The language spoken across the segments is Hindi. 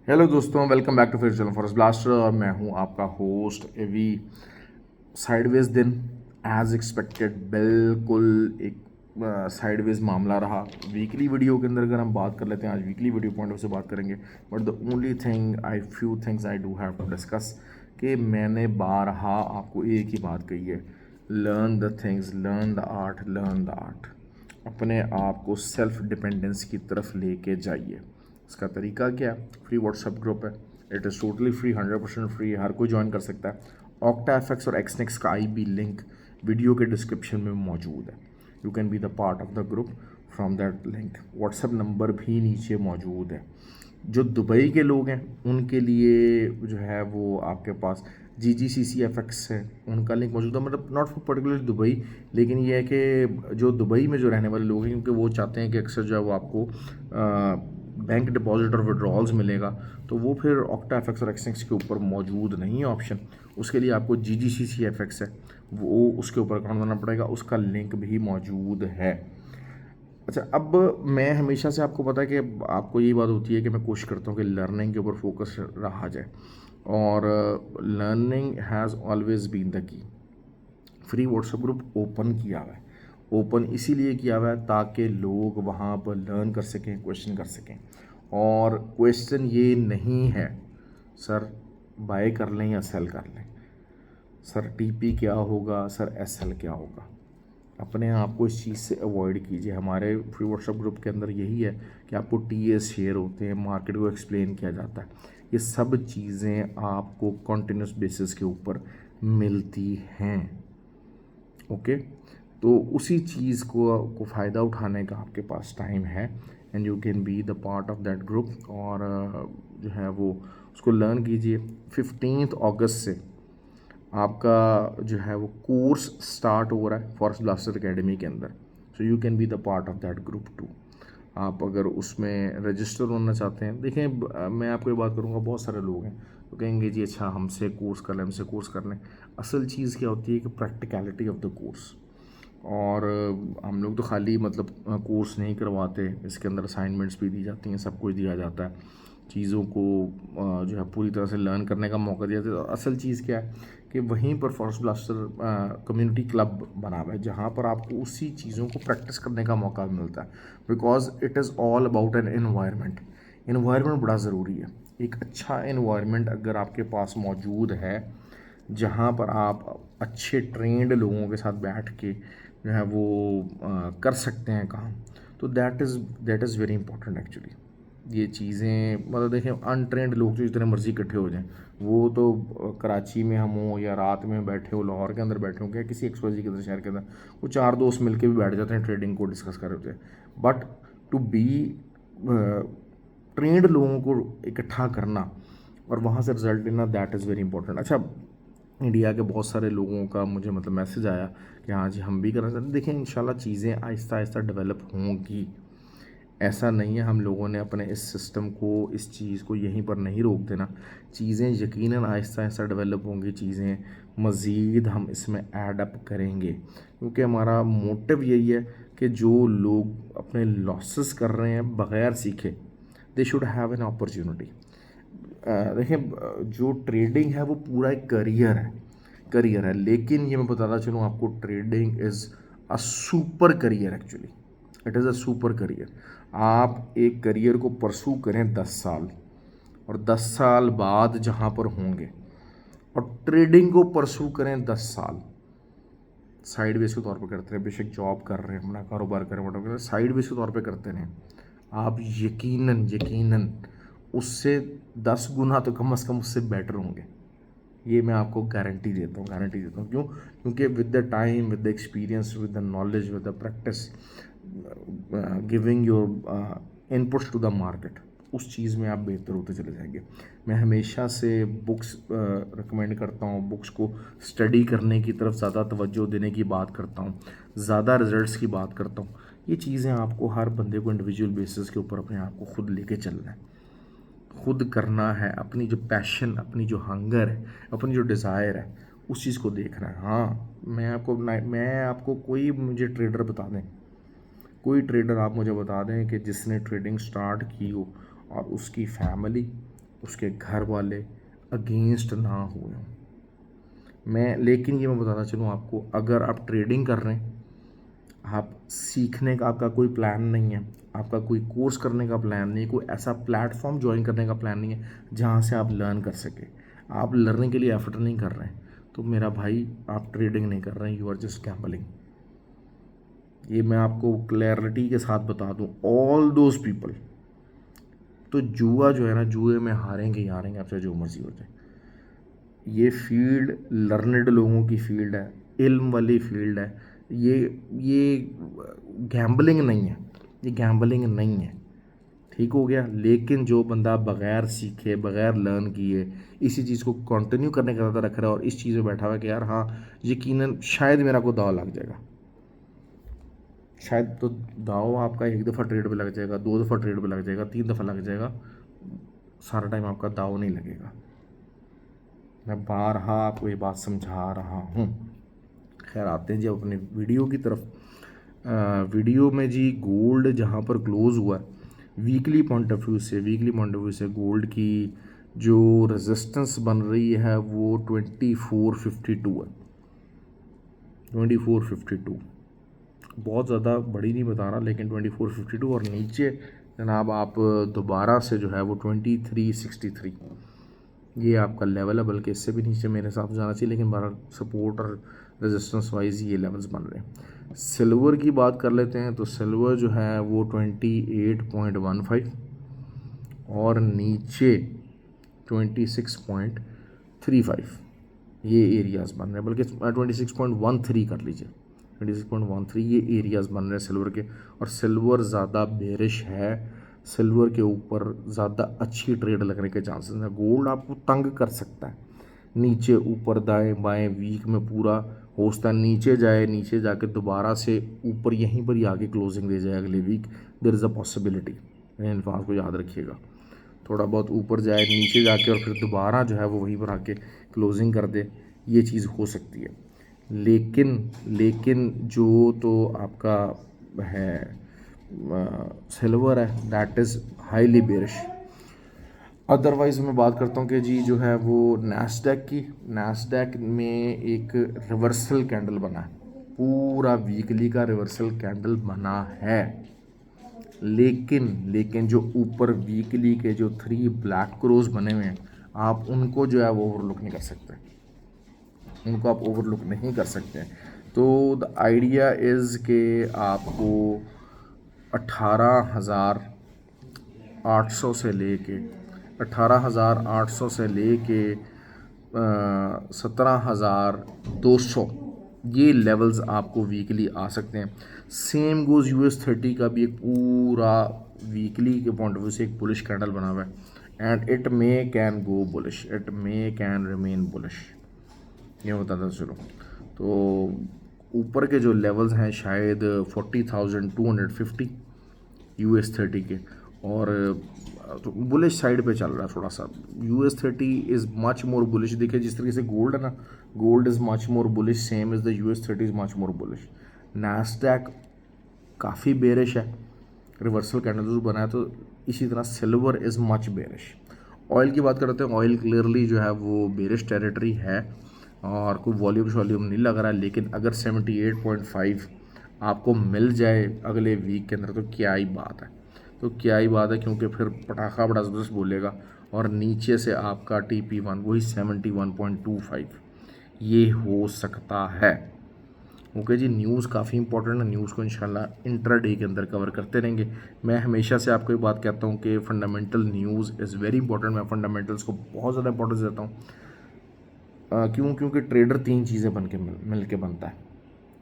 हेलो दोस्तों, वेलकम बैक टू फिर चैनल फॉरेस्ट ब्लास्टर। और मैं हूं आपका होस्ट एवी। साइडवेज दिन एज एक्सपेक्टेड बिल्कुल एक साइडवेज मामला रहा। वीकली वीडियो के अंदर अगर हम बात कर लेते हैं, आज वीकली वीडियो पॉइंट ऑफ से बात करेंगे। But the only thing I few things I do have to discuss कि मैंने बारहा आपको एक ही बात कही है, learn the things, learn the art, learn the art. अपने आप को सेल्फ डिपेंडेंस की तरफ लेके जाइए। इसका तरीका क्या है? फ्री व्हाट्सएप ग्रुप है, it is totally free, 100% free है, हर कोई ज्वाइन कर सकता है। ऑक्टा एफएक्स और एक्सनेक्स का IB लिंक वीडियो के डिस्क्रिप्शन में मौजूद है। You can be the part of the group from that link. WhatsApp number भी नीचे मौजूद है। जो दुबई के लोग हैं उनके लिए जो है वो आपके पास GGCCFX है, उनका लिंक मौजूद है। मतलब नॉट फॉर पर्टिकुलर दुबई, लेकिन ये है कि जो दुबई में जो रहने वाले लोग हैं, क्योंकि वो चाहते हैं कि अक्सर जो है वो आपको बैंक डिपॉजिट और विड्रॉल्स मिलेगा, तो वो फिर ऑक्टा एफएक्स और एक्सनेक्स के ऊपर मौजूद नहीं है ऑप्शन। उसके लिए आपको GGCCFX है, वो उसके ऊपर अकाउंट बनाना पड़ेगा, उसका लिंक भी मौजूद है। अच्छा, अब मैं हमेशा से आपको पता है कि आपको यही बात होती है कि मैं कोशिश करता हूँ कि लर्निंग के ऊपर फोकस रहा जाए, और learning has always been the key. Free WhatsApp group open किया हुआ है, ओपन इसीलिए किया हुआ है ताकि लोग वहाँ पर लर्न कर सकें, क्वेश्चन कर सकें। और क्वेश्चन ये नहीं है सर बाय कर लें या सेल कर लें, सर TP क्या होगा, सर SL क्या होगा। अपने आप को इस चीज़ से अवॉइड कीजिए। हमारे फ्री व्हाट्सएप ग्रुप के अंदर यही है कि आपको TS शेयर होते हैं, मार्केट को एक्सप्लेन किया जाता है। ये सब चीज़ें आपको कॉन्टिन्यूस बेसिस के ऊपर मिलती हैं। ओके, तो उसी चीज़ को फ़ायदा उठाने का आपके पास टाइम है, and you can be the part of that group. और जो है वो उसको लर्न कीजिए। 15 अगस्त से आपका जो है वो कोर्स स्टार्ट हो रहा है फॉरेस्ट ब्लास्टर एकेडमी के अंदर। So you can be the part of that group too. आप अगर उसमें रजिस्टर होना चाहते हैं, देखें मैं आपको ये बात करूँगा, बहुत सारे लोग हैं तो कहेंगे जी अच्छा हमसे कोर्स कर लें, हमसे कोर्स कर लें। असल चीज़ क्या होती है कि प्रैक्टिकलिटी ऑफ द कोर्स। और हम लोग तो खाली मतलब कोर्स नहीं करवाते, इसके अंदर असाइनमेंट्स भी दी जाती हैं, सब कुछ दिया जाता है, चीज़ों को जो है पूरी तरह से लर्न करने का मौका दिया जाता है। असल चीज़ क्या है कि वहीं पर फॉरेस्ट ब्लास्टर कम्युनिटी क्लब बना हुआ है, जहाँ पर आपको उसी चीज़ों को प्रैक्टिस करने का मौका मिलता है। Because it is all about an environment. Environment बड़ा ज़रूरी है। एक अच्छा एनवायरनमेंट अगर आपके पास मौजूद है, जहाँ पर आप अच्छे ट्रेंड लोगों के साथ बैठ के जो है वो कर सकते हैं काम, तो that is very important actually. ये चीज़ें मतलब देखें, अनट्रेंड लोग जो जितने मर्जी इकट्ठे हो जाएं, वो तो कराची में हम हो या रात में बैठे हो, लाहौर के अंदर बैठे हो, क्या किसी XYZ के अंदर शहर के अंदर, वो चार दोस्त मिलके भी बैठ जाते हैं, ट्रेडिंग को डिस्कस कर रहे होते हैं। बट टू बी ट्रेंड लोगों को इकट्ठा करना और वहाँ से रिजल्ट लेना, दैट इज़ वेरी इंपॉर्टेंट। अच्छा, इंडिया के बहुत सारे लोगों का मुझे मतलब मैसेज आया कि हाँ जी हम भी करना चाहते हैं। देखिए इंशाल्लाह चीज़ें आहिस्ता आहिस्ता डेवलप होंगी। ऐसा नहीं है हम लोगों ने अपने इस सिस्टम को, इस चीज़ को यहीं पर नहीं रोक देना। चीज़ें यकीनन आहिस्ता आहिस्ता डेवलप होंगी, चीज़ें मज़ीद हम इसमें ऐड अप करेंगे, क्योंकि हमारा मोटिव यही है कि जो लोग अपने लॉसेस कर रहे हैं बग़ैर सीखे, they should have an opportunity. देखिए जो ट्रेडिंग है वो पूरा एक करियर है, करियर है। लेकिन ये मैं बताना चलूँ आपको, trading is a super career actually. It is a super career. आप एक करियर को परसू करें 10 साल, और 10 साल बाद जहाँ पर होंगे, और ट्रेडिंग को परसू करें 10 साल, साइड बेस के तौर पर करते रहे, बेशक जॉब कर रहे हैं, अपना कारोबार कर रहे हैं, वhatever, साइड बेस के तौर पे करते रहें, आप यकीनन यकीनन उससे 10 गुना तो कम से कम उससे बेटर होंगे। ये मैं आपको गारंटी देता हूँ, गारंटी देता हूँ। क्यों? क्योंकि with the time, with the experience, with the knowledge, with the practice, giving your inputs to the market, उस चीज़ में आप बेहतर होते चले जाएंगे। मैं हमेशा से बुक्स रिकमेंड करता हूँ, बुक्स को स्टडी करने की तरफ ज़्यादा तवज्जो देने की बात करता हूँ, ज़्यादा रिजल्ट्स की बात करता हूँ। ये चीज़ें आपको, हर बंदे को इंडिविजुअल बेसिस के ऊपर अपने आप को खुद लेके चलना है, खुद करना है। अपनी जो पैशन, अपनी जो हंगर है, अपनी जो डिज़ायर है, उस चीज़ को देखना है। हाँ, मैं आपको कोई मुझे ट्रेडर बता दें, कोई ट्रेडर आप मुझे बता दें कि जिसने ट्रेडिंग स्टार्ट की हो और उसकी फैमिली, उसके घर वाले अगेंस्ट ना हुए हों। लेकिन ये मैं बताना चलूँ आपको, अगर आप ट्रेडिंग कर रहे हैं, आप सीखने का आपका कोई प्लान नहीं है, आपका कोई कोर्स करने का प्लान नहीं है, कोई ऐसा प्लेटफॉर्म ज्वाइन करने का प्लान नहीं है जहाँ से आप लर्न कर सके, आप लर्निंग के लिए एफर्ट नहीं कर रहे हैं, तो मेरा भाई आप ट्रेडिंग नहीं कर रहे हैं, यू आर जस्ट गैम्बलिंग। ये मैं आपको क्लैरिटी के साथ बता दूं, ऑल दोज पीपल, तो जुआ जो है ना, जुए में हारेंगे ही हारेंगे, आपसे जो मर्जी हो जाए। ये फील्ड लर्नड लोगों की फील्ड है, इल्म वाली फील्ड है, ये गैम्बलिंग नहीं है, ये गैम्बलिंग नहीं है, ठीक हो गया। लेकिन जो बंदा बगैर सीखे बगैर लर्न किए इसी चीज़ को कंटिन्यू करने का इरादा रख रहा है और इस चीज़ में बैठा हुआ है कि यार हाँ यकीनन शायद मेरा को दाव लग जाएगा, शायद, तो दाव आपका एक दफ़ा ट्रेड पे लग जाएगा, 2 दफ़ा ट्रेड पे लग जाएगा, 3 दफ़ा लग जाएगा, सारा टाइम आपका दाव नहीं लगेगा। मैं बारहा आपको ये बात समझा रहा हूँ। खैर आते हैं जी अपने वीडियो की तरफ। वीडियो में जी गोल्ड जहाँ पर क्लोज़ हुआ वीकली पॉइंट ऑफ व्यू से गोल्ड की जो रेजिस्टेंस बन रही है वो 2452 है, 2452, बहुत ज़्यादा बड़ी नहीं बता रहा, लेकिन 2452, और नीचे जनाब आप दोबारा से जो है वो 2363, ये आपका लेवल है, बल्कि इससे भी नीचे मेरे हिसाब से जाना चाहिए, लेकिन बहरहाल सपोर्ट और रेजिस्टेंस वाइज ये लेवल्स बन रहे हैं। सिल्वर की बात कर लेते हैं, तो सिल्वर जो है वो 28.15 और नीचे 26.35, ये एरियाज़ बन रहे हैं, बल्कि 26.13 कर लीजिए, 26.13 ये एरियाज़ बन रहे हैं सिल्वर के। और सिल्वर ज़्यादा बेरिश है, सिल्वर के ऊपर ज़्यादा अच्छी ट्रेड लगने के चांसेस हैं। गोल्ड आपको तंग कर सकता है, नीचे ऊपर दाएं बाएं वीक में पूरा हो सकता है नीचे जाए, नीचे जाके दोबारा से ऊपर यहीं पर ही आके क्लोजिंग दे जाए अगले week, there is a possibility, इन अल्फाज को याद रखिएगा। थोड़ा बहुत ऊपर जाए, नीचे जाके और फिर दोबारा जो है वो वहीं पर आके क्लोजिंग कर दे, ये चीज़ हो सकती है। लेकिन जो तो आपका है सिल्वर है, that is highly bearish. Otherwise मैं बात करता हूँ कि जी जो है वो नैस्डैक की, नैस्डैक में एक रिवर्सल कैंडल बना है, पूरा वीकली का रिवर्सल कैंडल बना है, लेकिन जो ऊपर वीकली के जो 3 ब्लैक क्रोज बने हुए हैं, आप उनको जो है वो ओवरलुक नहीं कर सकते, उनको आप ओवरलुक नहीं कर सकते। तो द आइडिया इज़ के आपको 18,800 से लेके 18,800 से लेके 17,200 ये लेवल्स आपको वीकली आ सकते हैं। सेम गोज़ US30 का भी एक पूरा वीकली के पॉइंट ऑफ व्यू से एक बुलिश कैंडल बना हुआ है, and it may can go bullish, it may can remain bullish, ये बताता चलो। तो ऊपर के जो लेवल्स हैं शायद 40,250 US30 के, और तो बुलिश साइड पे चल रहा है थोड़ा सा। US30 is much more bullish, देखिए जिस तरीके से गोल्ड है ना, gold is much more bullish, same is the US30 is much more bullish. Nasdaq काफ़ी बेरिश है, रिवर्सल कैंडल जो बना है, तो इसी तरह silver is much bearish. Oil की बात करते हैं, ऑयल क्लियरली जो है वो बेरिश टेरिटरी है और कोई वॉल्यूम नहीं लग रहा है, लेकिन अगर 78.5 आपको मिल जाए अगले वीक के अंदर तो क्या ही बात है, तो क्या ही बात है, क्योंकि फिर पटाखा बड़ा ज़बरदस्त बोलेगा, और नीचे से आपका TP1 वही 71.25 ये हो सकता है। ओके जी, न्यूज़ काफ़ी इंपॉर्टेंट है, न्यूज़ को इंशाल्लाह इंट्राडे के अंदर कवर करते रहेंगे। मैं हमेशा से आपको ये बात कहता हूँ कि fundamental news is very important, मैं फंडामेंटल्स को बहुत ज़्यादा इंपॉर्टेंस देता हूँ। क्योंकि ट्रेडर 3 चीज़ें बन के मिल के बनता है,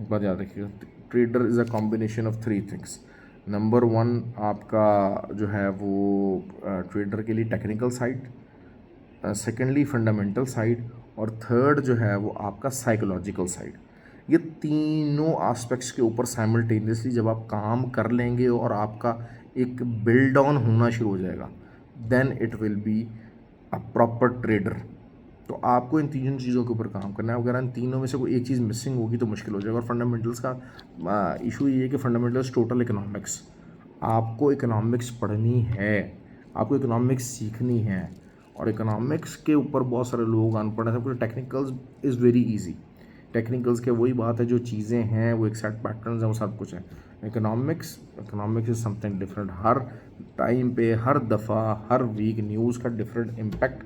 एक बात याद रखिएगा, trader is a combination of 3 things. Number 1 आपका जो है वो ट्रेडर के लिए technical side, secondly fundamental side, और थर्ड जो है वो आपका साइकोलॉजिकल साइड। ये तीनों एस्पेक्ट्स के ऊपर साइमल्टेनियसली जब आप काम कर लेंगे और आपका एक बिल्ड ऑन होना शुरू हो जाएगा, then it will be a proper trader. तो आपको इन तीनों चीज़ों के ऊपर काम करना है, अगर इन तीनों में से कोई एक चीज़ मिसिंग होगी तो मुश्किल हो जाएगा। और फंडामेंटल्स का इशू ये है कि फंडामेंटल्स टोटल इकोनॉमिक्स, आपको इकोनॉमिक्स पढ़नी है, आपको इकोनॉमिक्स सीखनी है, और इकोनॉमिक्स के ऊपर बहुत सारे लोग अनपढ़ हैं, सब कुछ technicals is very easy. Technicals के वही बात है, जो चीज़ें हैं वो एक्सैक्ट पैटर्न्स हैं, वो सब कुछ है। Economics is something different. Her time पे, हर दफ़ा, हर वीक न्यूज़ का डिफरेंट इम्पैक्ट,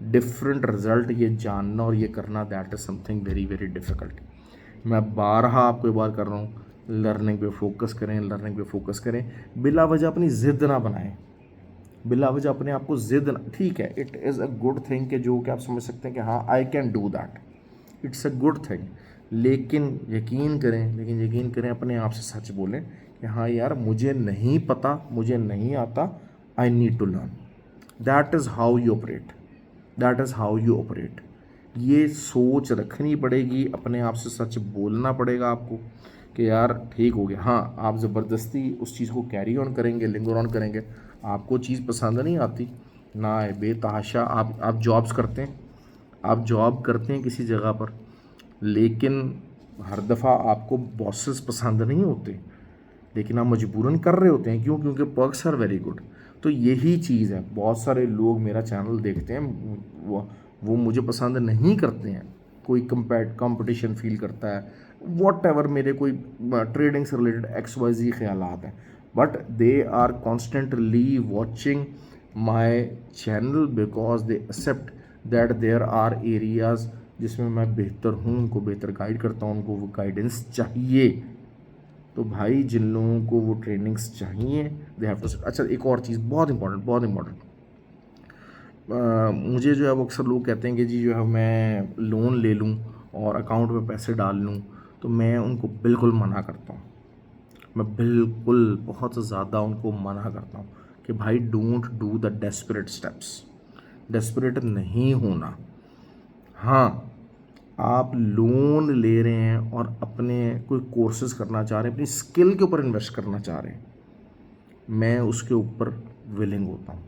डिफरेंट रिजल्ट, ये जानना और ये करना, that is something very very difficult. मैं बारहा आपको बार कर रहा हूँ, लर्निंग पे फोकस करें, लर्निंग पे फोकस करें। बिला वजह अपनी ज़िद ना बनाएं, बिला वजह अपने आप को ज़िद ना, ठीक है, it is a good thing कि जो कि आप समझ सकते हैं कि हाँ I can do that, it's a good thing. लेकिन यकीन करें, अपने आप से सच बोलें कि हाँ यार मुझे नहीं पता, मुझे नहीं आता, I need to learn. That is how you operate, that is how you operate. ये सोच रखनी पड़ेगी, अपने आप से सच बोलना पड़ेगा आपको कि यार ठीक हो गया। हाँ, आप ज़बरदस्ती उस चीज़ को कैरी ऑन करेंगे, लिंगर ऑन करेंगे, आपको चीज़ पसंद नहीं आती ना है, बेतहाशा आप जॉब्स करते हैं, आप जॉब करते हैं किसी जगह पर, लेकिन हर दफ़ा आपको बॉसेस पसंद नहीं होते, लेकिन आप मजबूरन कर रहे होते हैं। क्यों? क्योंकि पर्क्स आर वेरी गुड। तो यही चीज़ है, बहुत सारे लोग मेरा चैनल देखते हैं, वो मुझे पसंद नहीं करते हैं, कोई कंपटीशन फील करता है, वॉट एवर, मेरे कोई ट्रेडिंग से रिलेटेड XYZ ख्यालात हैं, but they are constantly watching my channel because they accept that there are areas जिसमें मैं बेहतर हूँ, उनको बेहतर गाइड करता हूँ, उनको वो गाइडेंस चाहिए। तो भाई जिन लोगों को वो ट्रेनिंग्स चाहिए, दे हैव टू। अच्छा, एक और चीज़ बहुत इंपॉर्टेंट, मुझे जो है वो अक्सर लोग कहते हैं कि जी जो है मैं लोन ले लूँ और अकाउंट में पैसे डाल लूँ, तो मैं उनको बिल्कुल मना करता हूँ, मैं बिल्कुल बहुत ज़्यादा उनको मना करता हूँ कि भाई don't do the desperate steps, desperate नहीं होना। हाँ, आप लोन ले रहे हैं और अपने कोई कोर्सेज करना चाह रहे हैं, अपनी स्किल के ऊपर इन्वेस्ट करना चाह रहे हैं, मैं उसके ऊपर विलिंग होता हूँ।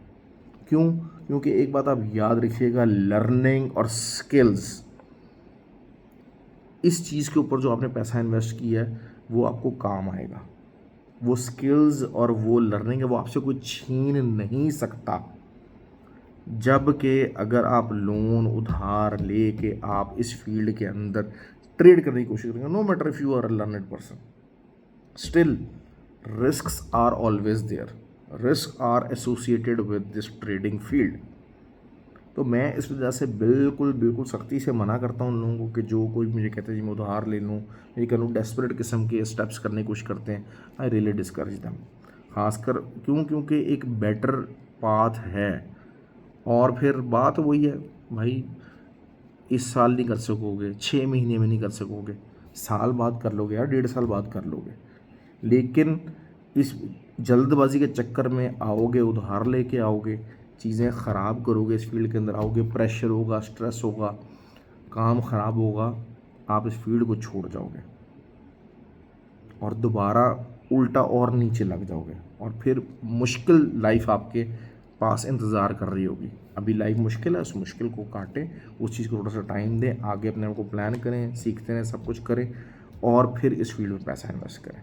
क्यों? क्योंकि एक बात आप याद रखिएगा, लर्निंग और स्किल्स, इस चीज़ के ऊपर जो आपने पैसा इन्वेस्ट किया है वो आपको काम आएगा। वो स्किल्स और वो लर्निंग है, वो आपसे कोई छीन नहीं सकता। जबकि अगर आप लोन उधार ले के आप इस फील्ड के अंदर ट्रेड करने की कोशिश करेंगे, no matter if you are a learned person, still risks are always there, risk are associated with this trading field. तो मैं इस वजह से बिल्कुल सख्ती से मना करता हूँ उन लोगों को कि जो कोई मुझे कहते हैं जी मैं उधार ले लूँ, ये कर लूँ, डेस्परेट किस्म के स्टेप्स करने की कोशिश करते हैं, आई रियली डिस्करेज देम। खासकर क्यों? क्योंकि एक बेटर पाथ है। और फिर बात वही है भाई, इस साल नहीं कर सकोगे, 6 महीने में नहीं कर सकोगे, साल बाद कर लोगे यार, 1.5 साल बाद कर लोगे, लेकिन इस जल्दबाजी के चक्कर में आओगे, उधार लेके आओगे, चीज़ें ख़राब करोगे, इस फील्ड के अंदर आओगे, प्रेशर होगा, स्ट्रेस होगा, काम ख़राब होगा, आप इस फील्ड को छोड़ जाओगे और दोबारा उल्टा और नीचे लग जाओगे, और फिर मुश्किल लाइफ आपके पास इंतज़ार कर रही होगी। अभी लाइफ मुश्किल है, उस मुश्किल को काटें, उस चीज़ को थोड़ा सा टाइम दें, आगे अपने आप को प्लान करें, सीखते रहें, सब कुछ करें, और फिर इस फील्ड में पैसा इन्वेस्ट करें।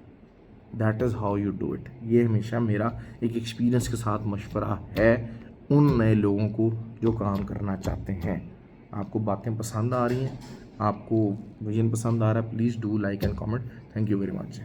That is how you do it. ये हमेशा मेरा एक एक्सपीरियंस के साथ मशवरा है उन नए लोगों को जो काम करना चाहते हैं। आपको बातें पसंद आ रही हैं, आपको विजन पसंद आ रहा है, please do like and comment. Thank you very much.